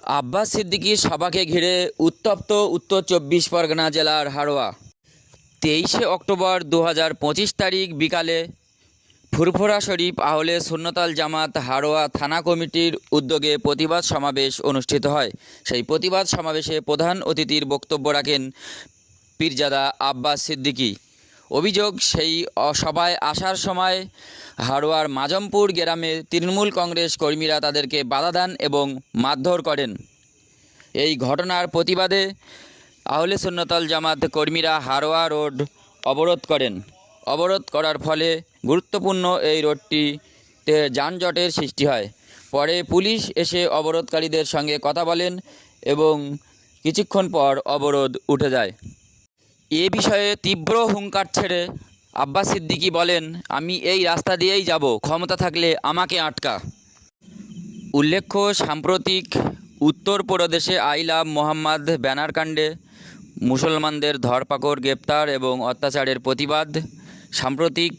আব্বাস সিদ্দিকীর সভাকে ঘিরে উত্তপ্ত উত্তর ২৪ পরগনা জেলার হাড়োয়া। ২৩ অক্টোবর ২০২৫ তারিখ বিকালে ফুরফুরা শরীফ আহলে সুন্নতাল জামাত হাড়োয়া থানা কমিটির উদ্যোগে প্রতিবাদ সমাবেশ অনুষ্ঠিত হয়। সেই প্রতিবাদ সমাবেশে প্রধান অতিথির বক্তব্য রাখেন পীরজাদা আব্বাস সিদ্দিকী। অভিযোগ, সেই সভায় আসার সময় হাড়োয়ার মাজমপুর গ্রামে তৃণমূল কংগ্রেস কর্মীরা তাদেরকে বাধা দেন এবং মারধর করেন। এই ঘটনার প্রতিবাদে আহলে সুন্নতাল জামাত কর্মীরা হাড়োয়া রোড অবরোধ করেন। অবরোধ করার ফলে গুরুত্বপূর্ণ এই রোডটিতে যানজটের সৃষ্টি হয়। পরে পুলিশ এসে অবরোধকারীদের সঙ্গে কথা বলেন এবং কিছুক্ষণ পর অবরোধ উঠে যায়। এ বিষয়ে তীব্র হুঙ্কার ছেড়ে আব্বাস সিদ্দিকী বলেন, আমি এই রাস্তা দিয়েই যাব, ক্ষমতা থাকলে আমাকে আটকা। উল্লেখ্য, সাম্প্রতিক উত্তরপ্রদেশে আই লাভ মোহাম্মদ ব্যানারকাণ্ডে মুসলমানদের ধরপাকড়, গ্রেপ্তার এবং অত্যাচারের প্রতিবাদ, সাম্প্রতিক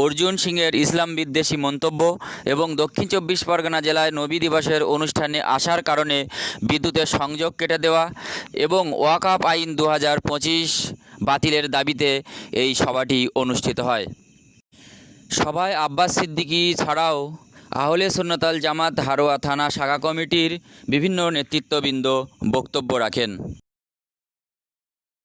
অর্জুন সিংয়ের ইসলাম বিদ্বেষী মন্তব্য এবং দক্ষিণ ২৪ পরগনা জেলায় নবী দিবসের অনুষ্ঠানে আসার কারণে বিদ্যুতের সংযোগ কেটে দেওয়া এবং ওয়াকফ আইন ২০২৫ বাতিলের দাবিতে এই সভাটি অনুষ্ঠিত হয়। সভায় আব্বাস সিদ্দিকী ছাড়াও আহলে সুন্নতাল জামাত হাড়োয়া থানা শাখা কমিটির বিভিন্ন নেতৃত্ববৃন্দ বক্তব্য রাখেন।